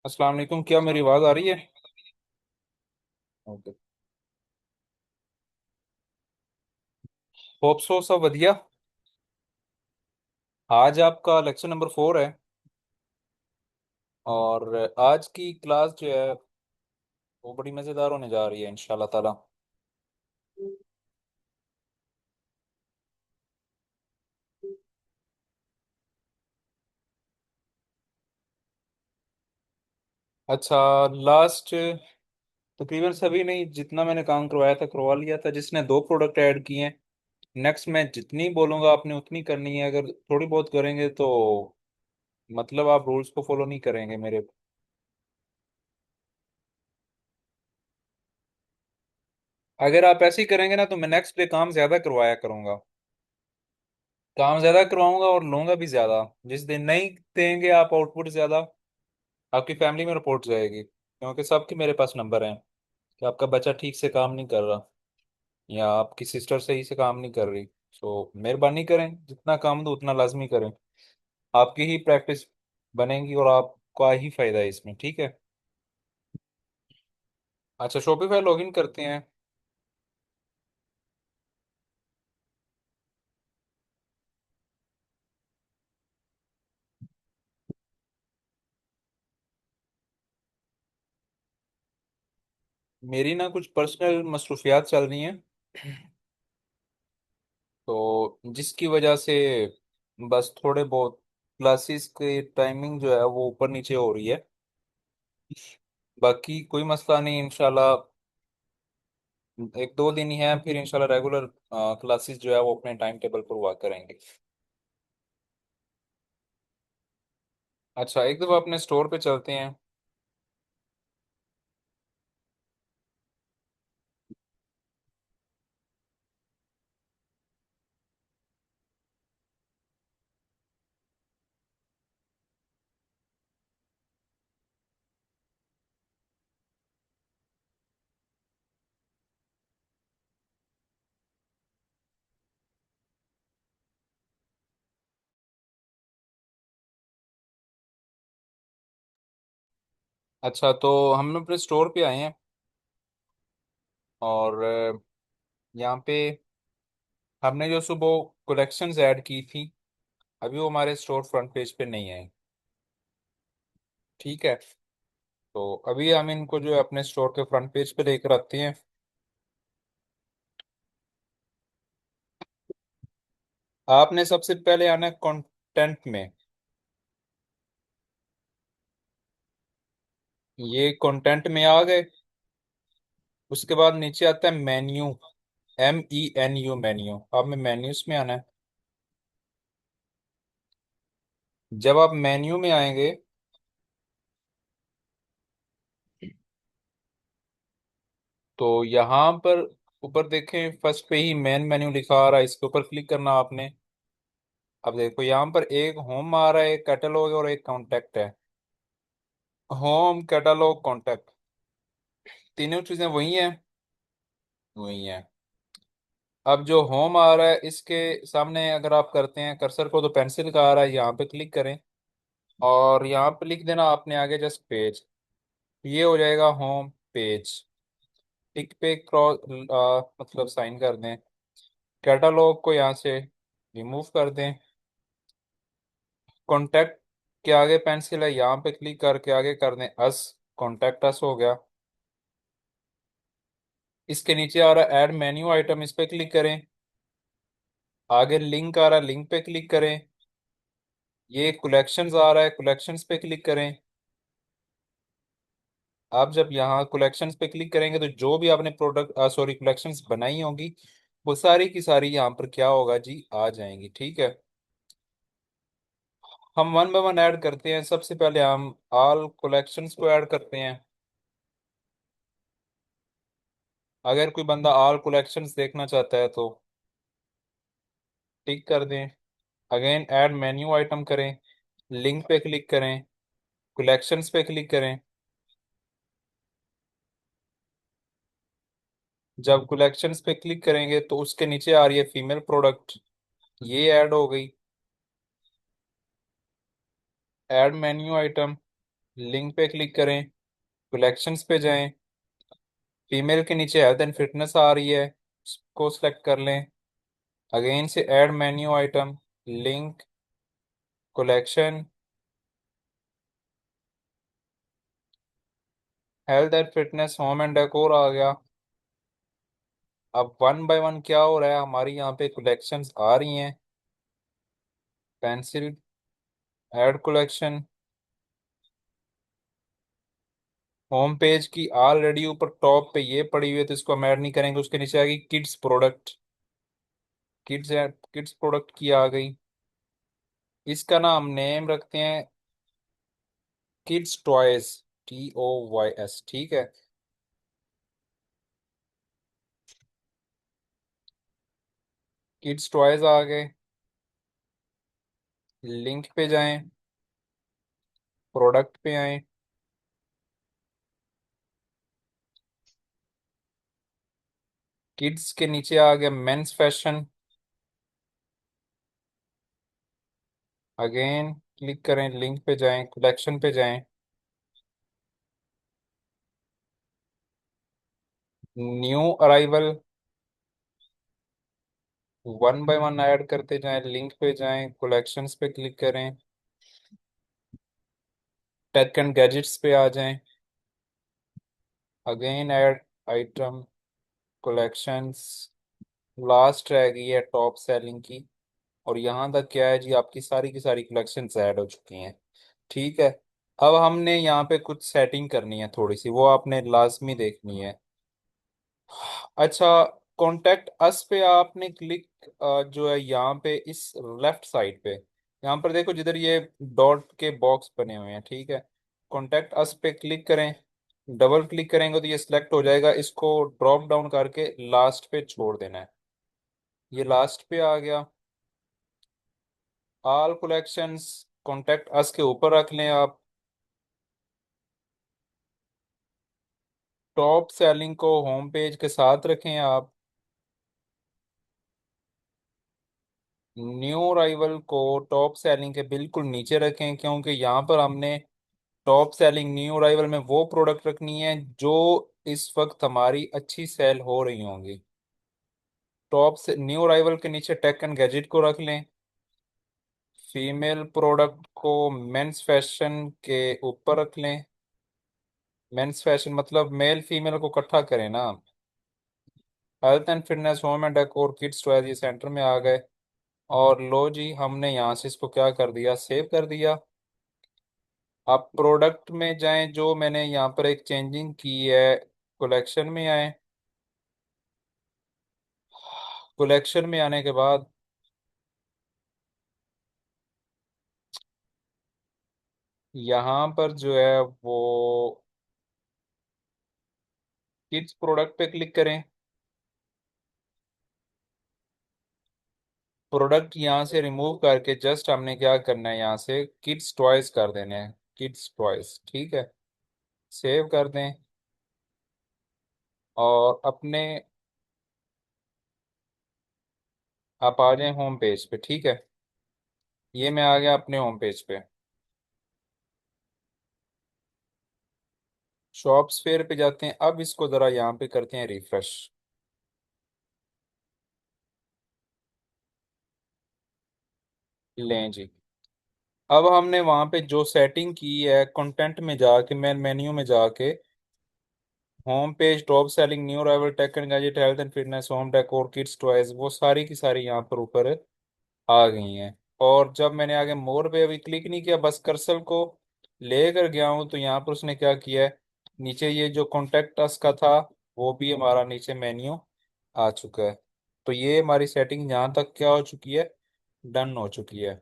अस्सलाम वालेकुम। क्या मेरी आवाज़ आ रही है? ओके। होप सो सब वधिया। आज आपका लेक्चर नंबर 4 है। और आज की क्लास जो है वो बड़ी मज़ेदार होने जा रही है इंशाल्लाह ताला। अच्छा। लास्ट तकरीबन सभी ने जितना मैंने काम करवाया था करवा लिया था, जिसने 2 प्रोडक्ट ऐड किए हैं। नेक्स्ट मैं जितनी बोलूँगा आपने उतनी करनी है। अगर थोड़ी बहुत करेंगे तो मतलब आप रूल्स को फॉलो नहीं करेंगे मेरे। अगर आप ऐसे ही करेंगे ना तो मैं नेक्स्ट डे काम ज़्यादा करवाया करूँगा। काम ज्यादा करवाऊंगा और लूंगा भी ज्यादा। जिस दिन नहीं देंगे आप आउटपुट ज्यादा, आपकी फैमिली में रिपोर्ट जाएगी, क्योंकि सबके मेरे पास नंबर हैं कि आपका बच्चा ठीक से काम नहीं कर रहा या आपकी सिस्टर सही से काम नहीं कर रही। सो मेहरबानी करें, जितना काम दो उतना लाजमी करें। आपकी ही प्रैक्टिस बनेगी और आपका ही फायदा है इसमें, ठीक है। अच्छा, शॉपिफाई लॉगिन करते हैं। मेरी ना कुछ पर्सनल मसरूफियात चल रही हैं, तो जिसकी वजह से बस थोड़े बहुत क्लासेस की टाइमिंग जो है वो ऊपर नीचे हो रही है। बाकी कोई मसला नहीं इंशाल्लाह। 1-2 दिन ही है, फिर इंशाल्लाह रेगुलर क्लासेस जो है वो अपने टाइम टेबल पर हुआ करेंगे। अच्छा, एक दफ़ा अपने स्टोर पे चलते हैं। अच्छा, तो हम अपने स्टोर पे आए हैं और यहाँ पे हमने जो सुबह कलेक्शंस ऐड की थी, अभी वो हमारे स्टोर फ्रंट पेज पे नहीं है। ठीक है, तो अभी हम इनको जो है अपने स्टोर के फ्रंट पेज पे लेकर आते हैं। आपने सबसे पहले आना है कंटेंट में। ये कंटेंट में आ गए। उसके बाद नीचे आता है मेन्यू। MENU, menu. अब में मेन्यूज में आना है। जब आप मेन्यू में आएंगे तो यहाँ पर ऊपर देखें, फर्स्ट पे ही मेन मेन्यू लिखा आ रहा है, इसके ऊपर क्लिक करना आपने। अब देखो यहाँ पर एक होम आ रहा है, एक कैटलॉग और एक कॉन्टैक्ट है। होम, कैटलॉग, कॉन्टैक्ट, तीनों चीजें वही हैं। वही हैं। अब जो होम आ रहा है इसके सामने अगर आप करते हैं कर्सर को, तो पेंसिल का आ रहा है, यहाँ पे क्लिक करें और यहाँ पे लिख देना आपने आगे जस्ट पेज। ये हो जाएगा होम पेज। टिक पे क्रॉस मतलब साइन कर दें। कैटलॉग को यहाँ से रिमूव कर दें। कॉन्टैक्ट के आगे पेंसिल है, यहाँ पे क्लिक करके आगे कर दें अस। कॉन्टैक्ट अस हो गया। इसके नीचे आ रहा है ऐड मेन्यू आइटम, इस पे क्लिक करें। आगे लिंक आ रहा है, लिंक पे क्लिक करें। ये कलेक्शंस आ रहा है, कलेक्शंस पे क्लिक करें। आप जब यहाँ कलेक्शंस पे क्लिक करेंगे तो जो भी आपने प्रोडक्ट सॉरी कलेक्शंस बनाई होंगी वो सारी की सारी यहाँ पर क्या होगा जी, आ जाएंगी। ठीक है, हम वन बाय वन ऐड करते हैं। सबसे पहले हम ऑल कलेक्शंस को ऐड करते हैं। अगर कोई बंदा ऑल कलेक्शंस देखना चाहता है तो टिक कर दें। अगेन ऐड मेन्यू आइटम करें, लिंक पे क्लिक करें, कलेक्शंस पे क्लिक करें। जब कलेक्शंस पे क्लिक करेंगे तो उसके नीचे आ रही है फीमेल प्रोडक्ट, ये ऐड हो गई। ऐड मेन्यू आइटम, लिंक पे क्लिक करें, कलेक्शंस पे जाएं, फीमेल के नीचे हेल्थ एंड फिटनेस आ रही है, इसको सिलेक्ट कर लें। अगेन से add menu item, link, collection, health and fitness, home and decor आ गया। अब वन बाय वन क्या हो रहा है, हमारी यहाँ पे कलेक्शंस आ रही हैं। Pencil, add collection, home page की ऑलरेडी ऊपर टॉप पे ये पड़ी हुई है तो इसको हम ऐड नहीं करेंगे। उसके नीचे आ गई kids product, kids, kids product की आ गई। इसका ना हम नेम रखते हैं किड्स टॉयज, TOYS, ठीक है। किड्स टॉयज आ गए। लिंक पे जाएं, प्रोडक्ट पे आए, किड्स के नीचे आ गया मेंस फैशन। अगेन क्लिक करें, लिंक पे जाएं, कलेक्शन पे जाएं, new arrival, one by one add करते जाएं। लिंक पे जाएं, कलेक्शंस पे क्लिक करें, टेक एंड गैजेट्स पे आ जाएं। Again add item, collections, last रह गई है टॉप सेलिंग की। और यहाँ तक क्या है जी, आपकी सारी की सारी कलेक्शंस ऐड हो चुकी हैं। ठीक है। अब हमने यहाँ पे कुछ सेटिंग करनी है थोड़ी सी, वो आपने लाजमी देखनी है। अच्छा, कॉन्टेक्ट अस पे आपने क्लिक, जो है यहाँ पे इस लेफ्ट साइड पे, यहाँ पर देखो जिधर ये डॉट के बॉक्स बने हुए हैं, ठीक है। कॉन्टेक्ट अस पे क्लिक करें, डबल क्लिक करेंगे तो ये सिलेक्ट हो जाएगा, इसको ड्रॉप डाउन करके लास्ट पे छोड़ देना है। ये लास्ट पे आ गया। ऑल कलेक्शंस कॉन्टेक्ट अस के ऊपर रख लें आप। टॉप सेलिंग को होम पेज के साथ रखें आप। न्यू अराइवल को टॉप सेलिंग के बिल्कुल नीचे रखें, क्योंकि यहाँ पर हमने टॉप सेलिंग न्यू अराइवल में वो प्रोडक्ट रखनी है जो इस वक्त हमारी अच्छी सेल हो रही होंगी। टॉप से न्यू अराइवल के नीचे टेक एंड गैजेट को रख लें। फीमेल प्रोडक्ट को मेंस फैशन के ऊपर रख लें। मेंस फैशन मतलब मेल फीमेल को इकट्ठा करें ना। Health and fitness, home and decor, kids toys ये सेंटर में आ गए। और लो जी, हमने यहाँ से इसको क्या कर दिया, सेव कर दिया। आप प्रोडक्ट में जाएं, जो मैंने यहाँ पर एक चेंजिंग की है, कलेक्शन में आए। कलेक्शन में आने के बाद यहाँ पर जो है वो किड्स प्रोडक्ट पे क्लिक करें। प्रोडक्ट यहाँ से रिमूव करके जस्ट हमने क्या करना है, यहाँ से किड्स टॉयज कर देने हैं, किड्स टॉयज, ठीक है। सेव कर दें और अपने, आप आ जाएं होम पेज पे, ठीक है। ये मैं आ गया अपने होम पेज पे। शॉप्स फेयर पे जाते हैं, अब इसको ज़रा यहाँ पे करते हैं रिफ्रेश। लें जी। अब हमने वहाँ पे जो सेटिंग की है, कंटेंट में जाके, मेन मेन्यू में जाके, home page, top selling, new arrival, tech and gadget, health and fitness, home decor, kids toys, वो सारी की सारी यहाँ पर ऊपर आ गई हैं। और जब मैंने आगे मोर पे अभी क्लिक नहीं किया, बस कर्सर को लेकर गया हूँ, तो यहाँ पर उसने क्या किया है, नीचे ये जो कॉन्टेक्ट अस का था वो भी हमारा नीचे मेन्यू आ चुका है। तो ये हमारी सेटिंग यहाँ तक क्या हो चुकी है, डन हो चुकी है।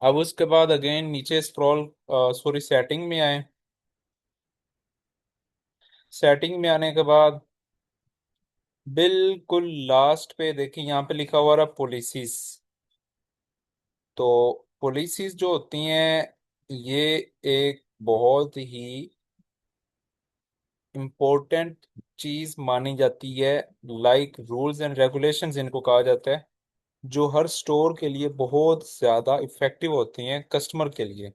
अब उसके बाद अगेन नीचे स्क्रॉल, सॉरी, सेटिंग में आए। सेटिंग में आने के बाद बिल्कुल लास्ट पे देखिए, यहाँ पे लिखा हुआ रहा पॉलिसीज। तो पॉलिसीज जो होती हैं, ये एक बहुत ही इम्पोर्टेंट चीज मानी जाती है। लाइक रूल्स एंड रेगुलेशंस इनको कहा जाता है, जो हर स्टोर के लिए बहुत ज्यादा इफेक्टिव होती हैं कस्टमर के लिए।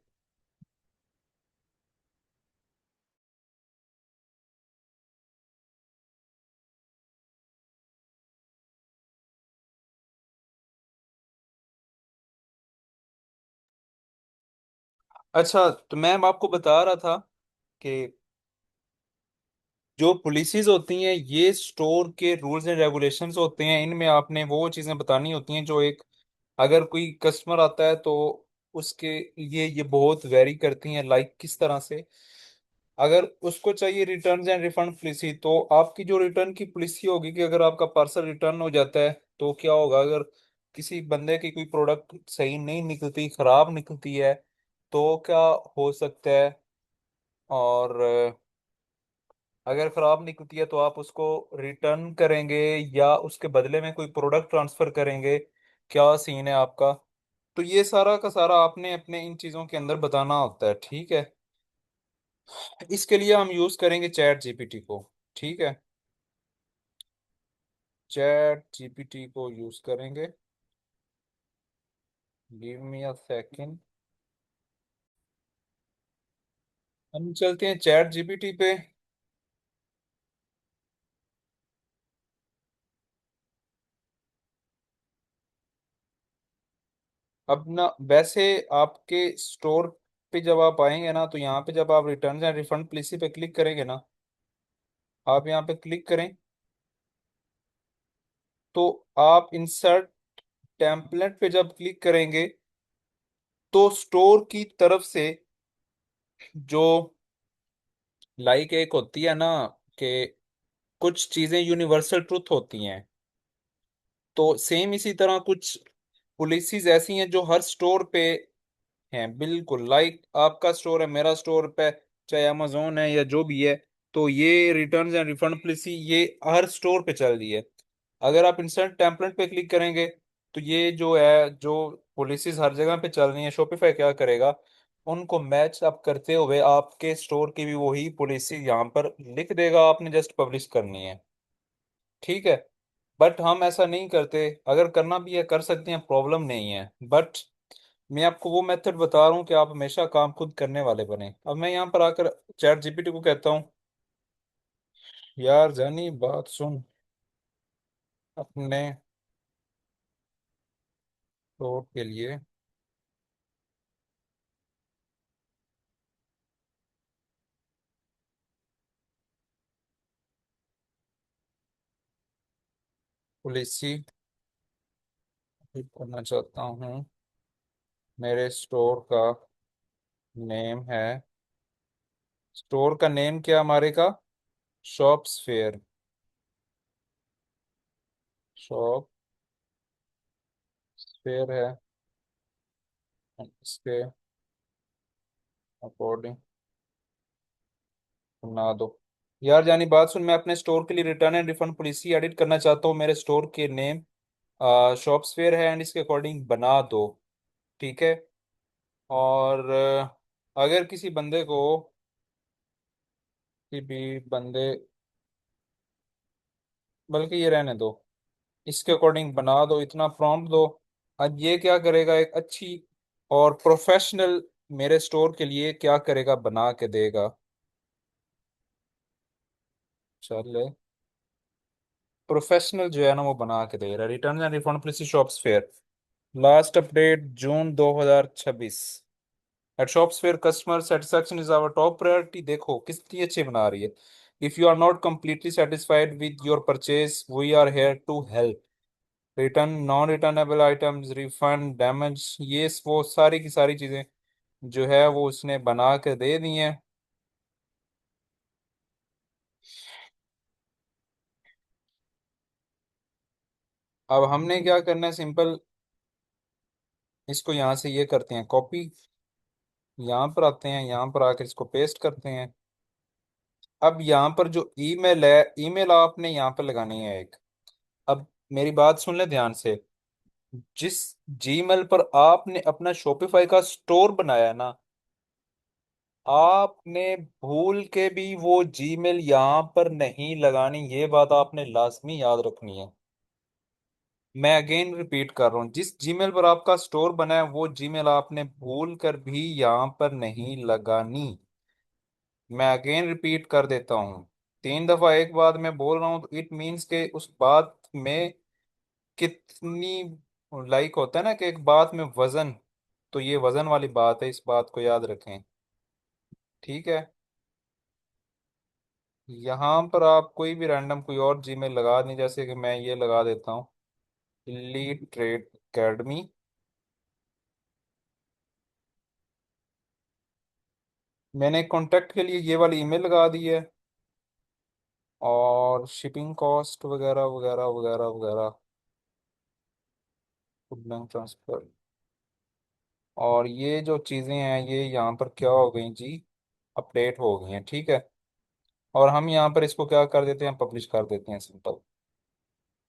अच्छा, तो मैम आपको बता रहा था कि जो पॉलिसीज होती हैं ये स्टोर के रूल्स एंड रेगुलेशंस होते हैं, इनमें आपने वो चीज़ें बतानी होती हैं जो एक, अगर कोई कस्टमर आता है तो उसके लिए ये बहुत वेरी करती हैं। लाइक किस तरह से, अगर उसको चाहिए रिटर्न एंड रिफंड पॉलिसी, तो आपकी जो रिटर्न की पॉलिसी होगी कि अगर आपका पार्सल रिटर्न हो जाता है तो क्या होगा, अगर किसी बंदे की कोई प्रोडक्ट सही नहीं निकलती, खराब निकलती है, तो क्या हो सकता है। और अगर खराब निकलती है तो आप उसको रिटर्न करेंगे या उसके बदले में कोई प्रोडक्ट ट्रांसफर करेंगे, क्या सीन है आपका। तो ये सारा का सारा आपने अपने इन चीज़ों के अंदर बताना होता है, ठीक है। इसके लिए हम यूज़ करेंगे चैट जीपीटी को, ठीक है। चैट जीपीटी को यूज़ करेंगे। Give me a second. हम चलते हैं चैट जीपीटी पे। अब ना वैसे आपके स्टोर पे जब आप आएंगे ना, तो यहाँ पे जब आप रिटर्न एंड रिफंड पॉलिसी पे क्लिक करेंगे ना, आप यहाँ पे क्लिक करें, तो आप इंसर्ट टेम्पलेट पे जब क्लिक करेंगे तो स्टोर की तरफ से जो लाइक एक होती है ना, कि कुछ चीजें यूनिवर्सल ट्रुथ होती हैं, तो सेम इसी तरह कुछ पॉलिसीज ऐसी हैं जो हर स्टोर पे हैं। बिल्कुल लाइक आपका स्टोर है, मेरा स्टोर पे, चाहे अमेजोन है या जो भी है, तो ये रिटर्न्स एंड रिफंड पॉलिसी ये हर स्टोर पे चल रही है। अगर आप इंस्टेंट टेम्पलेट पे क्लिक करेंगे तो ये जो है, जो पॉलिसीज हर जगह पे चल रही है, शॉपिफाई क्या करेगा, उनको मैच अप करते हुए आपके स्टोर की भी वही पॉलिसी यहाँ पर लिख देगा, आपने जस्ट पब्लिश करनी है, ठीक है। बट हम ऐसा नहीं करते, अगर करना भी है कर सकते हैं, प्रॉब्लम नहीं है। बट मैं आपको वो मेथड बता रहा हूँ कि आप हमेशा काम खुद करने वाले बने। अब मैं यहाँ पर आकर चैट जीपीटी को कहता हूँ, यार जानी बात सुन, अपने स्टोर के लिए पॉलिसी करना चाहता हूँ। मेरे स्टोर का नेम है, स्टोर का नेम क्या हमारे का, शॉप्स फेयर, शॉप फेयर है। इसके अकॉर्डिंग बना दो। यार जानी बात सुन, मैं अपने स्टोर के लिए return and refund policy edit करना चाहता हूँ। मेरे स्टोर के नेम शॉप्स फेयर है एंड इसके अकॉर्डिंग बना दो, ठीक है। और अगर किसी बंदे को, किसी भी बंदे, बल्कि ये रहने दो, इसके अकॉर्डिंग बना दो, इतना प्रॉम्प्ट दो। अब ये क्या करेगा, एक अच्छी और प्रोफेशनल मेरे स्टोर के लिए क्या करेगा, बना के देगा। चले, प्रोफेशनल जो है ना वो बना के दे रहा है। Return and refund policy shops fair, last update June 2026। At shops fair customer satisfaction is our top priority. देखो कितनी अच्छी बना रही है। If you are not completely satisfied with your purchase, we are here to help. Return, non returnable items, refund, damage, ये वो सारी की सारी चीजें जो है वो उसने बना के दे दी हैं। अब हमने क्या करना है, सिंपल इसको यहाँ से ये करते हैं कॉपी, यहाँ पर आते हैं, यहाँ पर आकर इसको पेस्ट करते हैं। अब यहाँ पर जो ईमेल है, ईमेल आपने यहाँ पर लगानी है एक। अब मेरी बात सुन ले ध्यान से, जिस जीमेल पर आपने अपना शॉपिफाई का स्टोर बनाया है ना, आपने भूल के भी वो जीमेल यहाँ पर नहीं लगानी, ये बात आपने लाजमी याद रखनी है। मैं अगेन रिपीट कर रहा हूँ, जिस जीमेल पर आपका स्टोर बना है वो जीमेल आपने भूल कर भी यहाँ पर नहीं लगानी। मैं अगेन रिपीट कर देता हूँ, 3 दफा एक बात मैं बोल रहा हूँ तो इट मीन्स के उस बात में कितनी लाइक होता है ना, कि एक बात में वजन, तो ये वजन वाली बात है, इस बात को याद रखें। ठीक है। यहाँ पर आप कोई भी रैंडम कोई और जीमेल लगा दें, जैसे कि मैं ये लगा देता हूँ, इलीट ट्रेड एकेडमी। मैंने कांटेक्ट के लिए ये वाली ईमेल लगा दी है, और शिपिंग कॉस्ट वगैरह वगैरह वगैरह वगैरह, बैंक ट्रांसफर, और ये जो चीज़ें हैं ये यहाँ पर क्या हो गई जी, अपडेट हो गई हैं। ठीक है। और हम यहाँ पर इसको क्या कर देते हैं, पब्लिश कर देते हैं, सिंपल।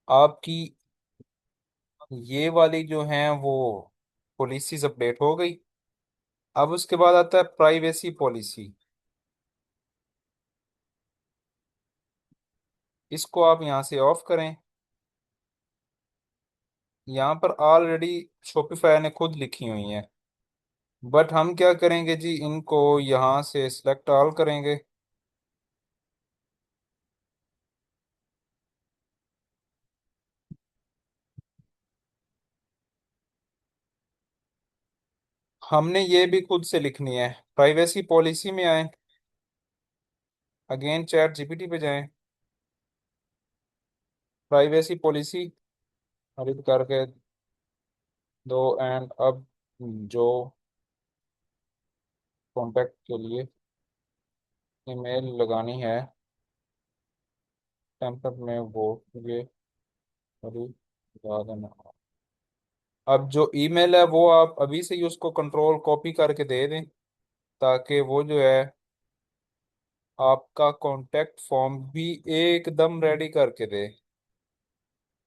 आपकी ये वाली जो है वो पॉलिसीज अपडेट हो गई। अब उसके बाद आता है प्राइवेसी पॉलिसी। इसको आप यहाँ से ऑफ करें। यहाँ पर ऑलरेडी शॉपिफाई ने खुद लिखी हुई हैं, बट हम क्या करेंगे जी, इनको यहाँ से सिलेक्ट ऑल करेंगे। हमने ये भी खुद से लिखनी है। प्राइवेसी पॉलिसी में आए, अगेन चैट जीपीटी पे जाएं, प्राइवेसी पॉलिसी एडिट करके दो, एंड अब जो कॉन्टैक्ट के लिए ईमेल लगानी है टेम्पलेट में, वो ये अभी लगा देना। अब जो ईमेल है वो आप अभी से ही उसको कंट्रोल कॉपी करके दे दें, ताकि वो जो है आपका कांटेक्ट फॉर्म भी एकदम रेडी करके दे।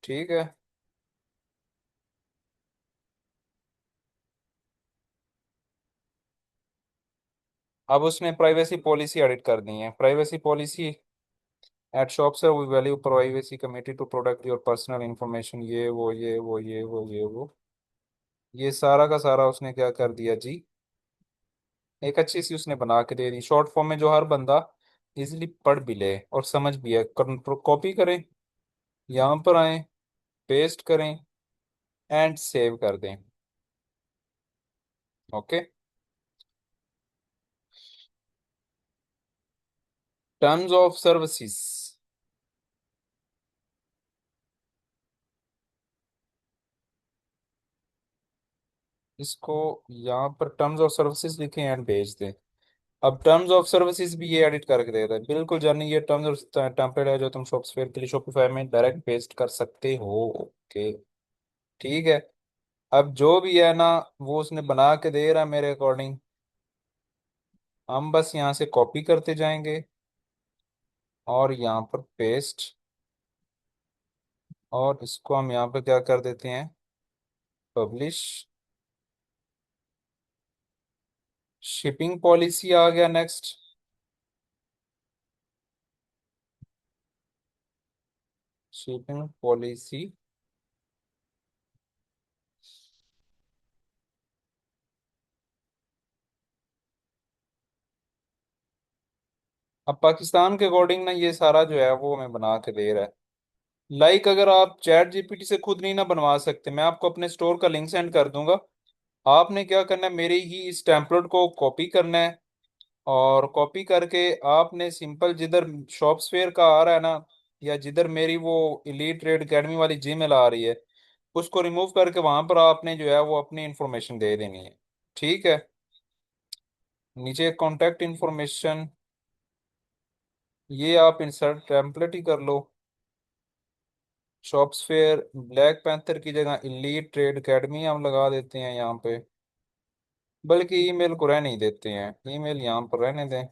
ठीक है। अब उसने प्राइवेसी पॉलिसी एडिट कर दी है, प्राइवेसी पॉलिसी एट शॉप से we value privacy committee to protect your personal information, ये वो ये सारा का सारा उसने क्या कर दिया जी, एक अच्छी सी उसने बना के दे दी, शॉर्ट फॉर्म में, जो हर बंदा इजिली पढ़ भी ले और समझ भी है। कॉपी करें, यहाँ पर आए, पेस्ट करें, एंड सेव कर दें। ओके। टर्म्स ऑफ सर्विसेज, इसको यहाँ पर टर्म्स ऑफ सर्विसेज लिखें एंड भेज दें। अब टर्म्स ऑफ सर्विसेज भी ये एडिट करके देता है, बिल्कुल जानी, ये टर्म्स और टेम्पलेट है जो तुम सॉफ्टवेयर के लिए शॉपिफाई में डायरेक्ट पेस्ट कर सकते हो। ओके। ठीक है। अब जो भी है ना, वो उसने बना के दे रहा है मेरे अकॉर्डिंग, हम बस यहाँ से कॉपी करते जाएंगे और यहाँ पर पेस्ट, और इसको हम यहाँ पर क्या कर देते हैं, पब्लिश। शिपिंग पॉलिसी आ गया नेक्स्ट। शिपिंग पॉलिसी, अब पाकिस्तान के अकॉर्डिंग ना ये सारा जो है वो हमें बना के दे रहा है। अगर आप चैट जीपीटी से खुद नहीं ना बनवा सकते, मैं आपको अपने स्टोर का लिंक सेंड कर दूंगा। आपने क्या करना है, मेरी ही इस टेम्पलेट को कॉपी करना है, और कॉपी करके आपने सिंपल जिधर शॉप्सफेयर का आ रहा है ना, या जिधर मेरी वो इलीट ट्रेड एकेडमी वाली जीमेल आ रही है, उसको रिमूव करके वहां पर आपने जो है वो अपनी इंफॉर्मेशन दे देनी है। ठीक है। नीचे कॉन्टैक्ट इंफॉर्मेशन, ये आप इंसर्ट टेम्पलेट ही कर लो। शॉप्सफेयर ब्लैक पैंथर की जगह इलीट ट्रेड एकेडमी हम लगा देते हैं यहाँ पे, बल्कि ईमेल को रहने ही देते हैं, ईमेल यहाँ पर रहने दें।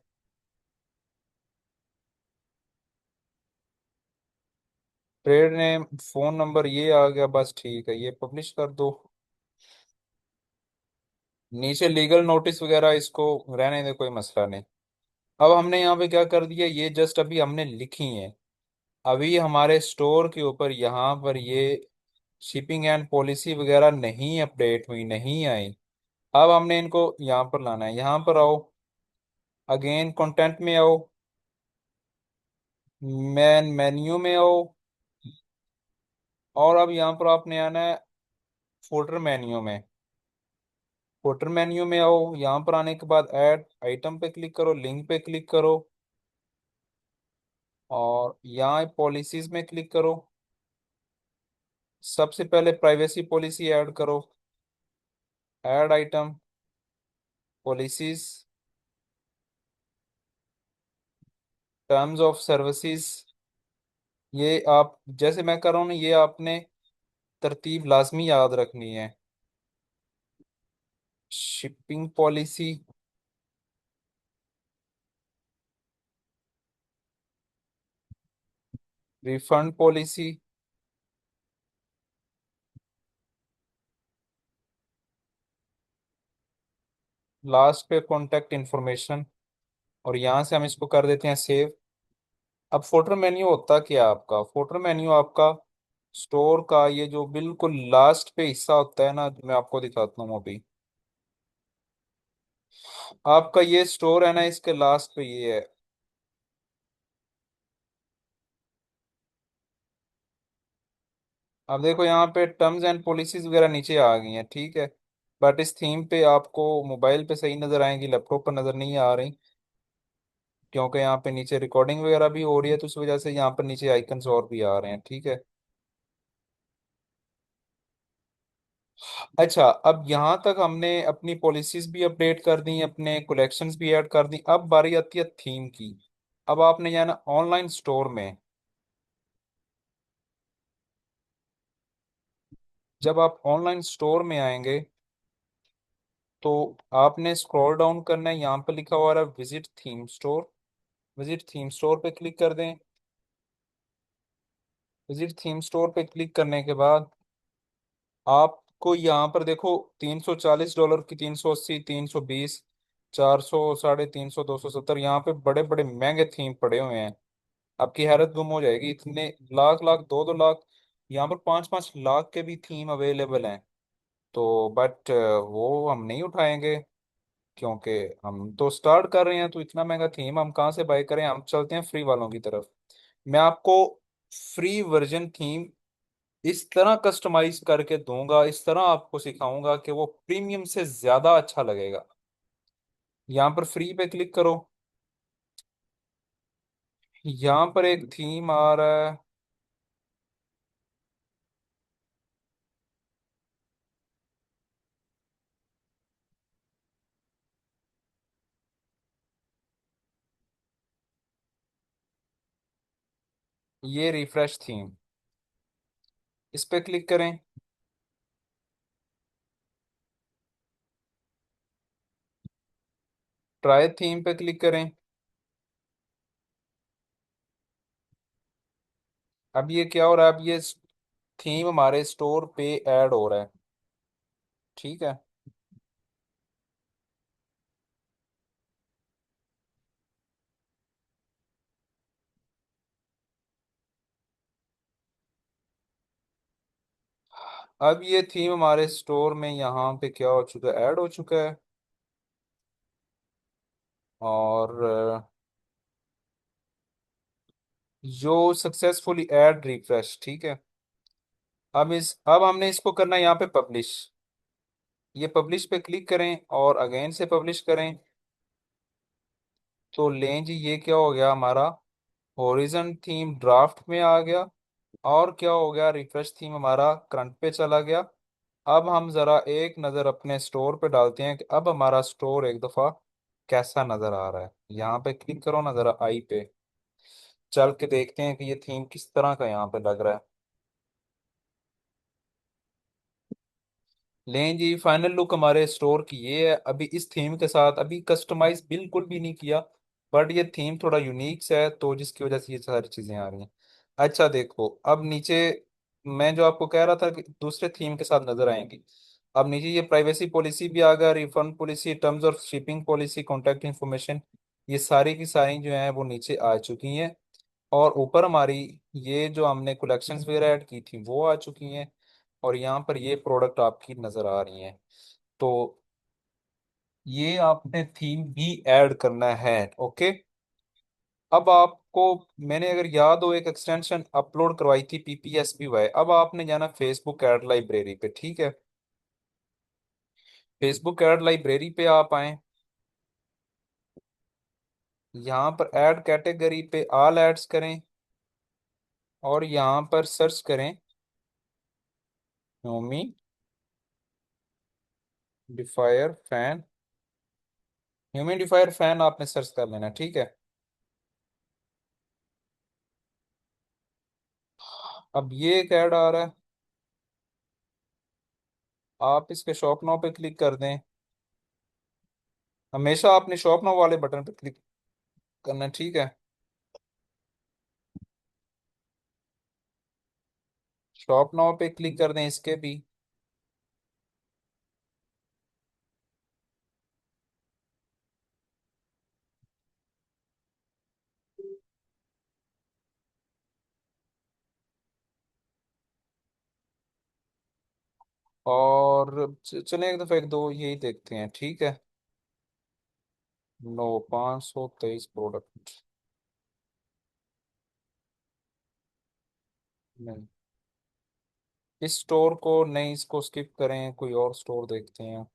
ट्रेड नेम, फोन नंबर, ये आ गया, बस ठीक है, ये पब्लिश कर दो। नीचे लीगल नोटिस वगैरह इसको रहने दे, कोई मसला नहीं। अब हमने यहाँ पे क्या कर दिया, ये जस्ट अभी हमने लिखी है, अभी हमारे स्टोर के ऊपर यहाँ पर ये शिपिंग एंड पॉलिसी वगैरह नहीं अपडेट हुई, नहीं आई। अब हमने इनको यहाँ पर लाना है, यहाँ पर आओ, अगेन कंटेंट में आओ, मेन्यू में आओ, और अब यहाँ पर आपने आना है फोल्डर मेन्यू में। फुटर मेन्यू में आओ, यहाँ पर आने के बाद ऐड आइटम पे क्लिक करो, लिंक पे क्लिक करो, और यहाँ पॉलिसीज में क्लिक करो। सबसे पहले प्राइवेसी पॉलिसी ऐड करो, add item, policies, terms of services. ये आप जैसे मैं कर रहा हूँ ना, ये आपने तरतीब लाजमी याद रखनी है। Shipping policy, refund policy, last पे कॉन्टेक्ट इंफॉर्मेशन, और यहाँ से हम इसको कर देते हैं सेव। अब फोल्डर मेन्यू होता क्या है आपका? फोल्डर मेन्यू आपका स्टोर का ये जो बिल्कुल लास्ट पे हिस्सा होता है ना, मैं आपको दिखाता हूँ अभी। आपका ये स्टोर है ना, इसके लास्ट पे ये है। अब देखो यहाँ पे टर्म्स एंड पॉलिसीज वगैरह नीचे आ गई हैं, ठीक है। बट इस थीम पे आपको मोबाइल पे सही नजर आएंगी, लैपटॉप पर नजर नहीं आ रही, क्योंकि यहाँ पे नीचे रिकॉर्डिंग वगैरह भी हो रही है, तो उस वजह से यहाँ पर नीचे आइकन्स और भी आ रहे हैं, ठीक है। अच्छा, अब यहाँ तक हमने अपनी पॉलिसीज भी अपडेट कर दी, अपने कलेक्शंस भी ऐड कर दी। अब बारी आती है थीम की। अब आपने जाना ऑनलाइन स्टोर में। जब आप ऑनलाइन स्टोर में आएंगे तो आपने स्क्रॉल डाउन करना है, यहाँ पर लिखा हुआ है visit theme store. Visit theme store पे क्लिक कर दें। विजिट थीम स्टोर पे क्लिक करने के बाद आपको यहाँ पर देखो, $340 की, 380, 320, 400, 350, 270, यहाँ पे बड़े बड़े महंगे थीम पड़े हुए हैं। आपकी हैरत गुम हो जाएगी, इतने लाख लाख, 2-2 लाख, यहाँ पर 5-5 लाख के भी थीम अवेलेबल हैं। तो बट वो हम नहीं उठाएंगे, क्योंकि हम तो स्टार्ट कर रहे हैं, तो इतना महंगा थीम हम कहाँ से बाय करें? हम चलते हैं फ्री वालों की तरफ। मैं आपको फ्री वर्जन थीम इस तरह कस्टमाइज करके दूंगा, इस तरह आपको सिखाऊंगा कि वो प्रीमियम से ज्यादा अच्छा लगेगा। यहाँ पर फ्री पे क्लिक करो। यहाँ पर एक थीम आ रहा है, ये रिफ्रेश थीम। इस पे क्लिक करें। ट्राई थीम पे क्लिक करें। अब ये क्या हो रहा है? अब ये थीम हमारे स्टोर पे ऐड हो रहा है, ठीक है। अब ये थीम हमारे स्टोर में यहाँ पे क्या हो चुका है? ऐड हो चुका है। और जो सक्सेसफुली ऐड रिफ्रेश, ठीक है। अब हमने इसको करना है यहाँ पे पब्लिश। ये पब्लिश पे क्लिक करें और अगेन से पब्लिश करें। तो लें जी, ये क्या हो गया हमारा? होरिजन थीम ड्राफ्ट में आ गया। और क्या हो गया? रिफ्रेश थीम हमारा करंट पे चला गया। अब हम जरा एक नज़र अपने स्टोर पे डालते हैं कि अब हमारा स्टोर एक दफ़ा कैसा नज़र आ रहा है। यहाँ पे क्लिक करो ना जरा आई पे, चल के देखते हैं कि ये थीम किस तरह का यहाँ पे लग रहा है। लें जी, फाइनल लुक हमारे स्टोर की ये है। अभी इस थीम के साथ अभी कस्टमाइज बिल्कुल भी नहीं किया, बट ये थीम थोड़ा यूनिक सा है, तो जिसकी वजह से ये सारी चीज़ें आ रही हैं। अच्छा देखो, अब नीचे मैं जो आपको कह रहा था कि दूसरे थीम के साथ नजर आएंगी। अब नीचे ये प्राइवेसी पॉलिसी भी आ गया, refund policy, terms of shipping policy, contact information, ये सारी की सारी जो है वो नीचे आ चुकी हैं। और ऊपर हमारी ये जो हमने कलेक्शंस वगैरह ऐड की थी वो आ चुकी हैं। और यहाँ पर ये प्रोडक्ट आपकी नज़र आ रही हैं। तो ये आपने थीम भी ऐड करना है, ओके। अब आपको, मैंने अगर याद हो, एक एक्सटेंशन अपलोड करवाई थी PPSBY। अब आपने जाना फेसबुक ऐड लाइब्रेरी पे, ठीक है। फेसबुक ऐड लाइब्रेरी पे आप आए। यहाँ पर ऐड कैटेगरी पे ऑल एड्स करें और यहाँ पर सर्च करें ह्यूमिडिफायर फैन। ह्यूमिडिफायर फैन आपने सर्च कर लेना, ठीक है। अब ये एक ऐड आ रहा है, आप इसके शॉप नाउ पे क्लिक कर दें। हमेशा आपने शॉप नाउ वाले बटन पे क्लिक करना है, ठीक है। शॉप नाउ पे क्लिक कर दें इसके भी। और चलें एक दफा एक दो यही देखते हैं, ठीक है। No, 523 product. नहीं, इस स्टोर को नहीं, इसको स्किप करें, कोई और स्टोर देखते हैं।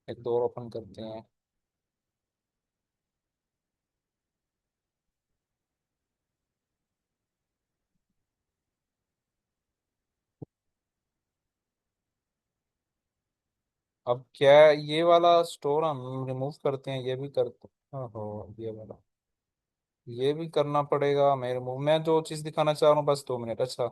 एक दो और ओपन करते हैं। अब क्या है, ये वाला स्टोर हम रिमूव करते हैं, ये भी करते। ओहो, ये वाला, ये भी करना पड़ेगा मैं रिमूव। मैं जो चीज़ दिखाना चाह रहा हूँ, बस 2 मिनट, अच्छा।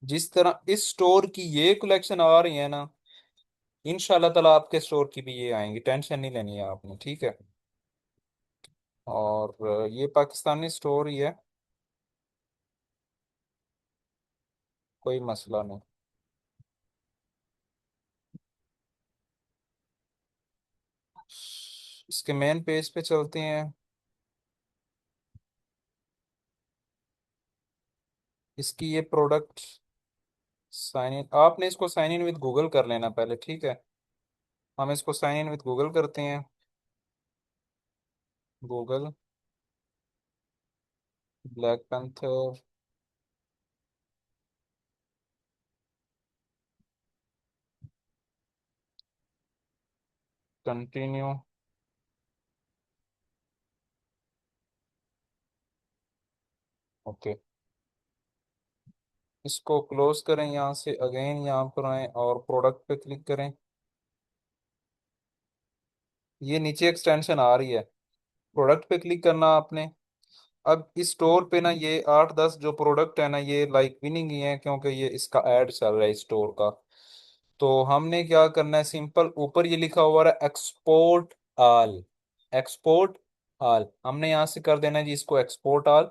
जिस तरह इस स्टोर की ये कलेक्शन आ रही है ना, इंशाल्लाह ताला आपके स्टोर की भी ये आएंगी, टेंशन नहीं लेनी है आपने, ठीक है। और ये पाकिस्तानी स्टोर ही है, कोई मसला नहीं। इसके मेन पेज पे चलते हैं। इसकी ये प्रोडक्ट साइन इन, आपने इसको साइन इन विद गूगल कर लेना पहले, ठीक है। हम इसको साइन इन विद गूगल करते हैं। Google, black panther, continue. Okay, इसको क्लोज करें, यहाँ से अगेन यहाँ पर आए और प्रोडक्ट पे क्लिक करें। ये नीचे एक्सटेंशन आ रही है, प्रोडक्ट पे क्लिक करना आपने। अब इस स्टोर पे ना ये 8-10 जो प्रोडक्ट है ना, ये लाइक विनिंग ही है, क्योंकि ये इसका ऐड चल रहा है इस स्टोर का। तो हमने क्या करना है, सिंपल ऊपर ये लिखा हुआ है एक्सपोर्ट आल। एक्सपोर्ट आल हमने यहाँ से कर देना है जी, इसको एक्सपोर्ट आल।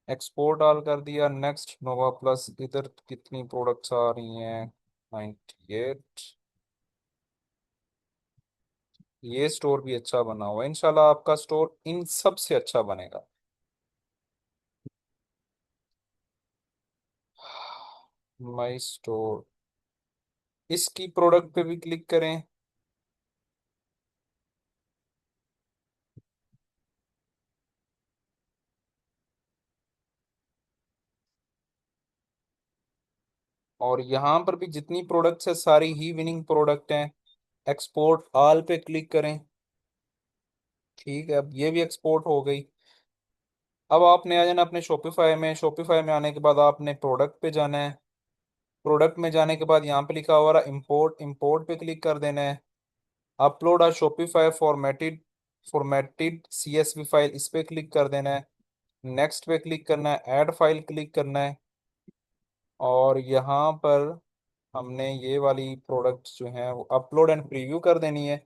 एक्सपोर्ट आल कर दिया। नेक्स्ट, नोवा प्लस, इधर कितनी प्रोडक्ट्स आ रही हैं? 98। ये स्टोर भी अच्छा बना हुआ है, इंशाल्लाह आपका स्टोर इन सब से अच्छा बनेगा। माई स्टोर, इसकी प्रोडक्ट पे भी क्लिक करें। और यहाँ पर भी जितनी प्रोडक्ट्स है सारी ही विनिंग प्रोडक्ट हैं। एक्सपोर्ट ऑल पे क्लिक करें, ठीक है। अब ये भी एक्सपोर्ट हो गई। अब आपने आ जाना अपने शॉपिफाई में। शॉपिफाई में आने के बाद आपने प्रोडक्ट पे जाना है। प्रोडक्ट में जाने के बाद यहाँ पे लिखा हुआ है इंपोर्ट, इंपोर्ट पे क्लिक कर देना है। Upload a Shopify formatted, formatted CSV file, इस पे क्लिक कर देना है। नेक्स्ट पे क्लिक करना है, ऐड फाइल क्लिक करना है। और यहाँ पर हमने ये वाली प्रोडक्ट्स जो हैं वो अपलोड एंड प्रीव्यू कर देनी है।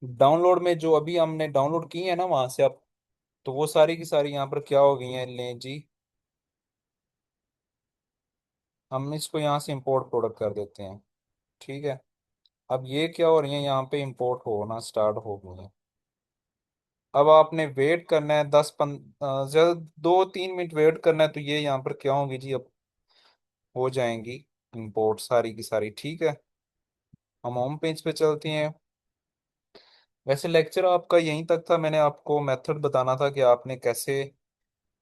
डाउनलोड में जो अभी हमने डाउनलोड की है ना वहां से, अब तो वो सारी की सारी यहाँ पर क्या हो गई हैं, लें जी। हम इसको यहाँ से इंपोर्ट प्रोडक्ट कर देते हैं, ठीक है। अब ये क्या हो रही है, यहाँ पे इंपोर्ट होना स्टार्ट हो गई है। अब आपने वेट करना है 10 ज्यादा 2-3 मिनट वेट करना है, तो ये यहाँ पर क्या होंगी जी अब हो जाएंगी इंपोर्ट सारी की सारी, ठीक है। हम होम पेज पे चलते हैं। वैसे लेक्चर आपका यहीं तक था, मैंने आपको मेथड बताना था कि आपने कैसे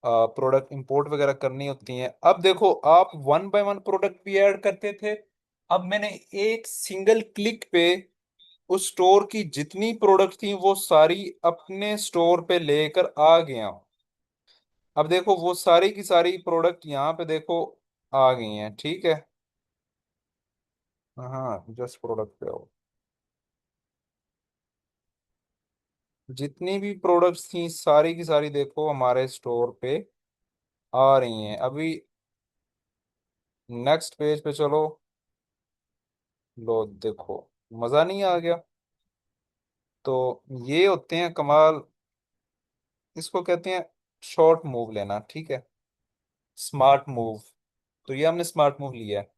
प्रोडक्ट इंपोर्ट वगैरह करनी होती हैं। अब देखो, आप वन बाय वन प्रोडक्ट भी ऐड करते थे। अब मैंने एक सिंगल क्लिक पे उस स्टोर की जितनी प्रोडक्ट थी वो सारी अपने स्टोर पे लेकर आ गया। अब देखो वो सारी की सारी प्रोडक्ट यहाँ पे देखो आ गई हैं, ठीक है। हाँ, जस्ट प्रोडक्ट पे हो, जितनी भी प्रोडक्ट्स थी सारी की सारी देखो हमारे स्टोर पे आ रही हैं अभी। नेक्स्ट पेज पे चलो। लो देखो, मजा नहीं आ गया? तो ये होते हैं कमाल, इसको कहते हैं शॉर्ट मूव लेना, ठीक है, स्मार्ट मूव। तो ये हमने स्मार्ट मूव लिया है।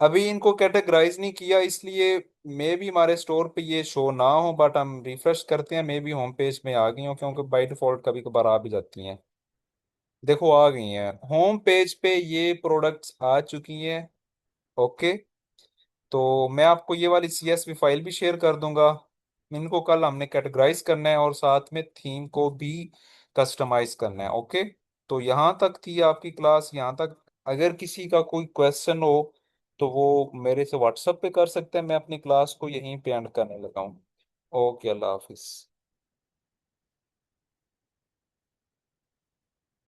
अभी इनको कैटेगराइज नहीं किया, इसलिए मे भी हमारे स्टोर पे ये शो ना हो, बट हम रिफ्रेश करते हैं, मे भी होम पेज में आ गई हो, क्योंकि बाई डिफॉल्ट कभी कभार आ भी जाती हैं। देखो आ गई हैं होम पेज पे, ये प्रोडक्ट्स आ चुकी हैं। ओके। तो मैं आपको ये वाली CSV फाइल भी शेयर कर दूंगा। इनको कल हमने कैटेगराइज करना है और साथ में थीम को भी कस्टमाइज करना है। ओके। तो यहाँ तक थी आपकी क्लास, यहाँ तक। अगर किसी का कोई क्वेश्चन हो तो वो मेरे से व्हाट्सएप पे कर सकते हैं, मैं अपनी क्लास को यहीं पे एंड करने लगा हूँ। ओके, अल्लाह हाफिज।